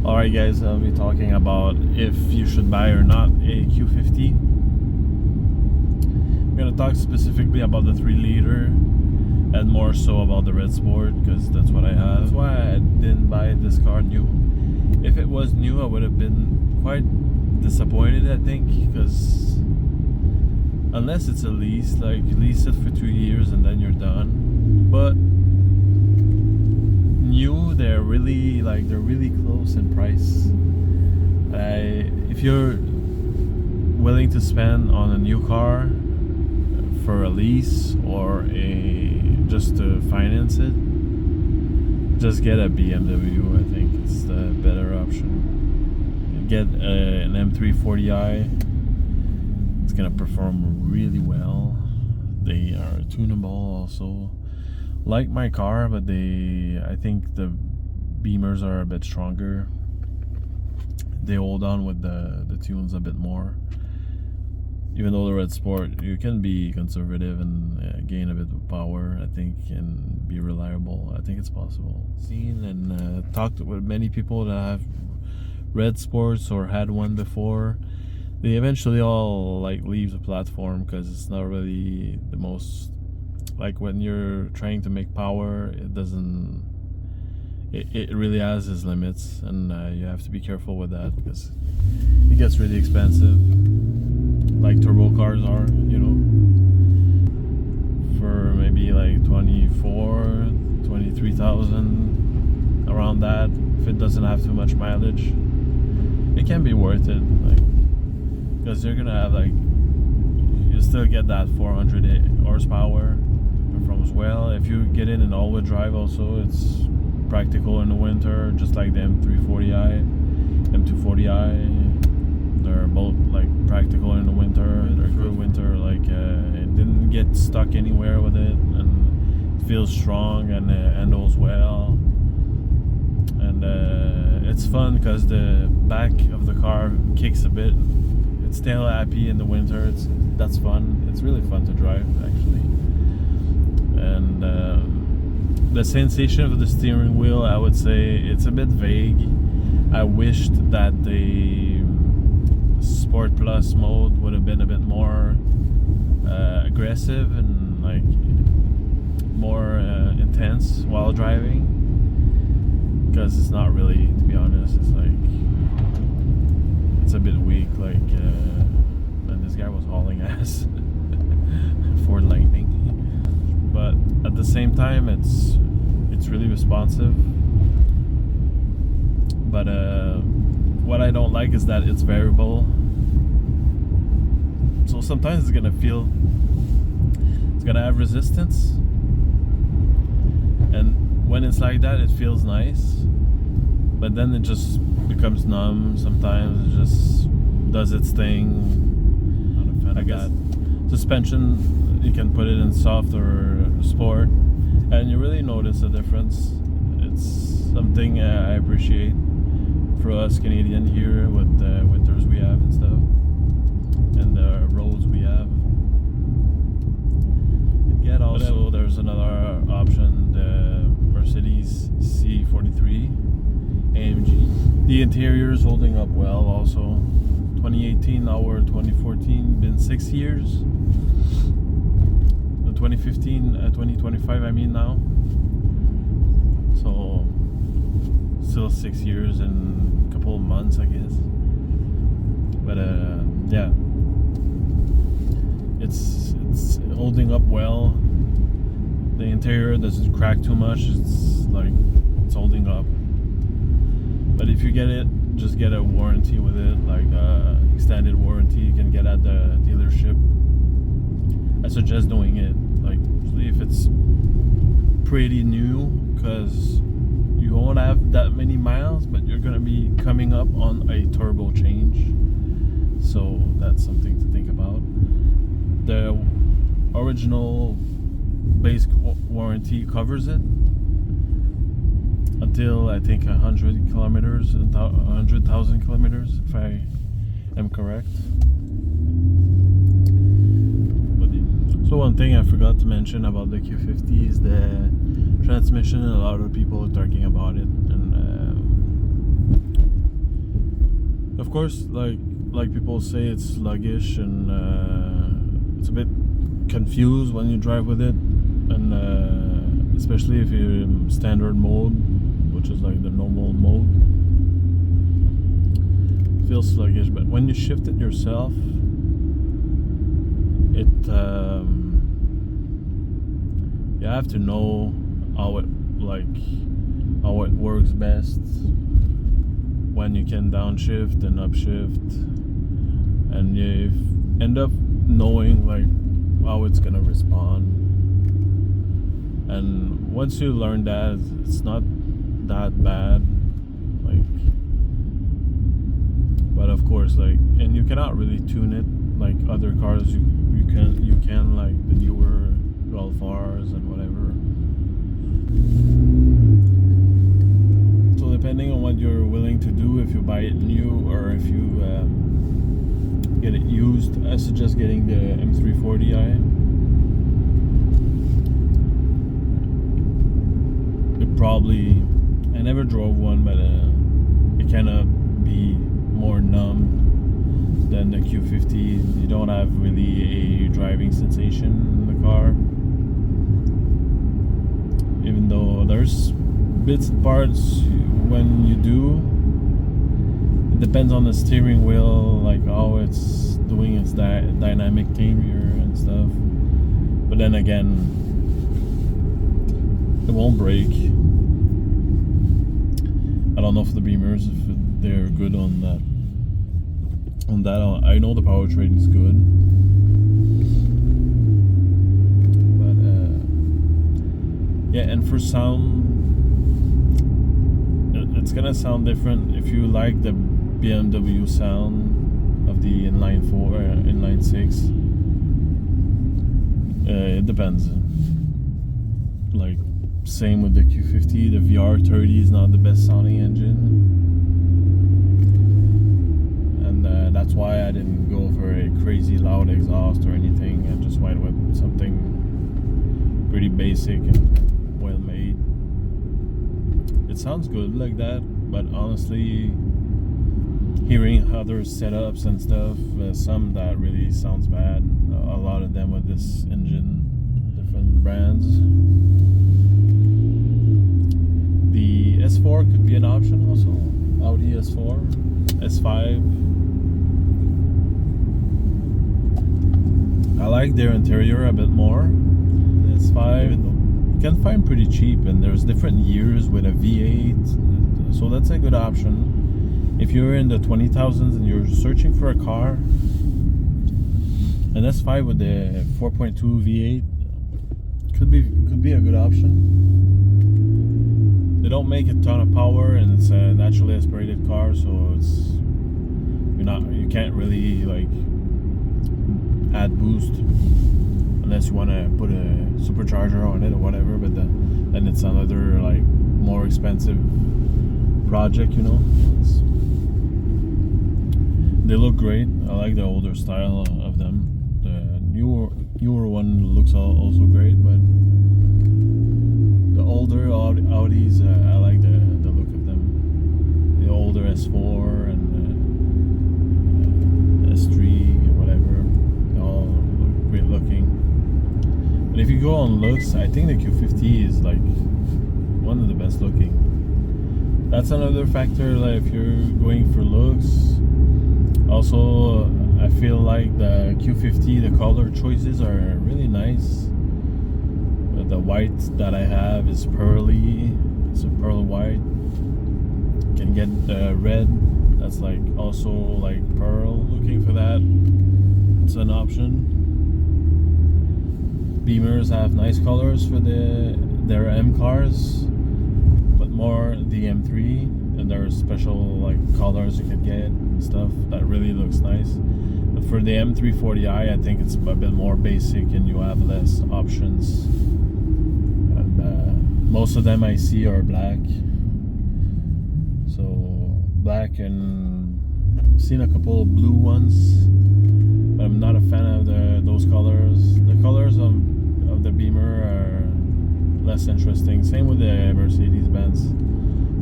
Alright guys, I'll be talking about if you should buy or not a Q50. I'm going to talk specifically about the 3-liter and more so about the Redsport because that's what I have. That's why I didn't buy this car new. If it was new, I would have been quite disappointed, I think, because unless it's a lease, like lease it for 2 years and then you're done. But new, they're really close in price. If you're willing to spend on a new car for a lease or just to finance it, just get a BMW. I think it's the better option. Get an M340i. It's gonna perform really well. They are tunable also, like my car, but I think the Beamers are a bit stronger. They hold on with the tunes a bit more. Even though the Redsport, you can be conservative and gain a bit of power, I think, and be reliable. I think it's possible. Seen and talked with many people that have Redsports or had one before. They eventually all leave the platform because it's not really the most, when you're trying to make power, it really has its limits, and you have to be careful with that because it gets really expensive, like turbo cars are, for maybe 23,000, around that. If it doesn't have too much mileage, it can be worth it, because you're gonna have you still get that 400 horsepower. Performs well. If you get in an all-wheel drive also, it's practical in the winter, just like the M340i, M240i. They're both practical in the winter. They're good winter. It didn't get stuck anywhere with it, and it feels strong and handles well. And it's fun because the back of the car kicks a bit. It's still happy in the winter. That's fun. It's really fun to drive, actually. And the sensation of the steering wheel, I would say it's a bit vague. I wished that the Sport Plus mode would have been a bit more aggressive and more intense while driving, because it's not really, to be honest. It's a bit weak, and this guy was hauling ass. Ford Lightning. But at the same time, it's really responsive. But what I don't like is that it's variable. So sometimes it's gonna have resistance, and when it's like that, it feels nice. But then it just becomes numb. Sometimes it just does its thing. Not a fan of that. Suspension, you can put it in soft or sport, and you really notice a difference. It's something I appreciate for us Canadian here with the winters we have and stuff, and the roads we have. Yet also there's another option, the Mercedes C43 AMG. The interior is holding up well also. 2018 or 2014, been 6 years. 2025 I mean now. So still 6 years and a couple of months, I guess. But yeah, it's holding up well. The interior doesn't crack too much. It's holding up. But if you get it, just get a warranty with it, extended warranty you can get at the dealership. I suggest doing it, if it's pretty new, because you won't have that many miles, but you're gonna be coming up on a turbo change, so that's something to think about. The original base warranty covers it until I think 100 kilometers, 100,000 kilometers, if I am correct. So one thing I forgot to mention about the Q50 is the transmission. A lot of people are talking about it, and course, like people say, it's sluggish and it's a bit confused when you drive with it, and especially if you're in standard mode, which is like the normal mode. It feels sluggish, but when you shift it yourself, it you have to know how it works best, when you can downshift and upshift, and you end up knowing like how it's gonna respond. And once you learn that, it's not that bad. Like, but of course, like, and you cannot really tune it like other cars. You can like the newer 12Rs and whatever. So depending on what you're willing to do, if you buy it new or if you get it used, I suggest getting the M340i. It probably, I never drove one, but it kind of be more numb than the Q50. You don't have really a driving sensation in the car, even though there's bits and parts when you do. It depends on the steering wheel, like how it's doing its dynamic camber and stuff. But then again, it won't break. I don't know for the Beamers if they're good on that. I know the powertrain is good, but yeah. And for sound, it's gonna sound different if you like the BMW sound of the inline 4, inline 6. It depends. Like, same with the Q50, the VR30 is not the best sounding engine, and that's why I didn't go for a crazy loud exhaust or anything. I just went with something pretty basic and well made. It sounds good like that, but honestly, hearing other setups and stuff, some that really sounds bad. A lot of them with this engine, different brands. The S4 could be an option also. Audi S4, S5. I like their interior a bit more. The S5 you can find pretty cheap, and there's different years with a V8, so that's a good option. If you're in the 20,000s and you're searching for a car, an S5 with the 4.2 V8 could be a good option. They don't make a ton of power, and it's a naturally aspirated car, so you can't really like add boost unless you want to put a supercharger on it or whatever. But then it's another like more expensive project, you know. They look great. I like the older style of them. The newer one looks also great, but the older Audis, I like the look of them. The older S4 and S3, whatever, they all look great looking. But if you go on looks, I think the Q50 is like one of the best looking. That's another factor, like if you're going for looks. Also, I feel like the Q50, the color choices are really nice. The white that I have is pearly. It's a pearl white. You can get red. That's like also like pearl. Looking for that. It's an option. Beamers have nice colors for their M cars, but more the M3. And there are special like colors you can get and stuff that really looks nice. But for the M340i, I think it's a bit more basic and you have less options. And most of them I see are black. So black, and I've seen a couple of blue ones, but I'm not a fan of those colors. The colors of the Beamer are less interesting. Same with the Mercedes-Benz.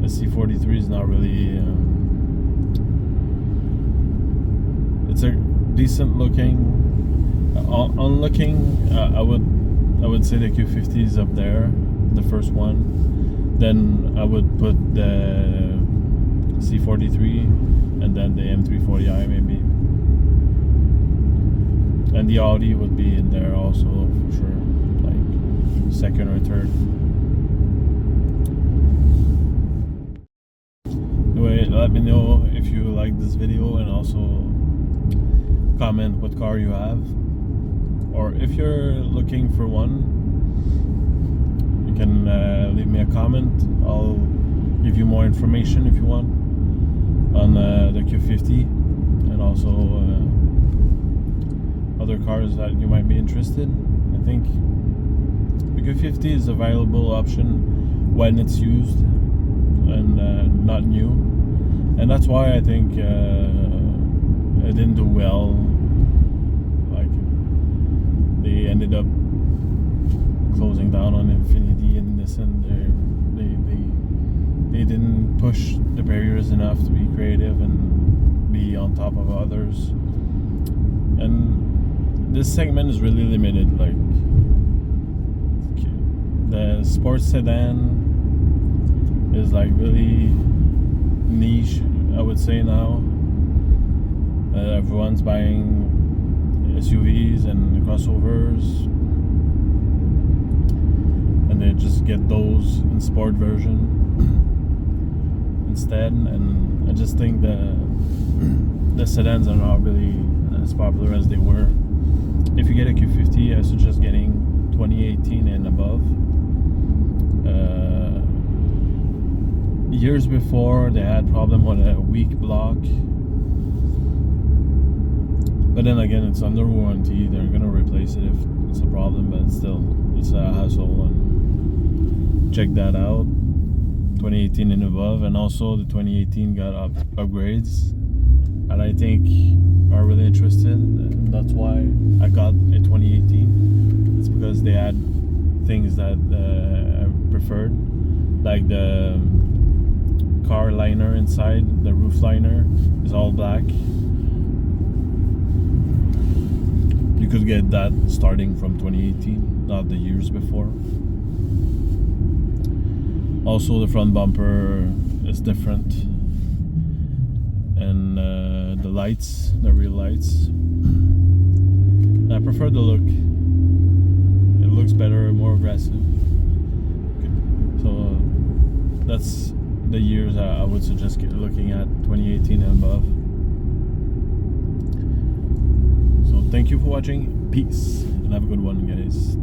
The C43 is not really it's a decent looking. On looking, I would say the Q50 is up there, the first one. Then I would put the C43 and then the M340i maybe. And the Audi would be in there also for sure, like second or third. Anyway, let me know if you like this video, and also comment what car you have, or if you're looking for one, you can leave me a comment. I'll give you more information if you want on the Q50 and also other cars that you might be interested. I think the Q50 is a viable option when it's used and not new, and that's why I think it didn't do well. Like, they ended up closing down on Infiniti and this, and they didn't push the barriers enough to be creative and be on top of others. And this segment is really limited. Like, the sports sedan is like really niche, I would say now. Everyone's buying SUVs and crossovers, and they just get those in sport version instead. And I just think the sedans are not really as popular as they were. If you get a Q50, I suggest getting 2018 and above. Years before, they had problem with a weak block, but then again, it's under warranty. They're gonna replace it if it's a problem, but still, it's a hassle. And check that out, 2018 and above. And also the 2018 got upgrades that I think are really interested, and that's why I got a 2018. It's because they had things that I preferred, like the car liner inside, the roof liner is all black. You could get that starting from 2018, not the years before. Also, the front bumper is different, and the lights, the rear lights, I prefer the look. It looks better, more aggressive. So that's the years I would suggest looking at, 2018 and above. So thank you for watching. Peace, and have a good one, guys.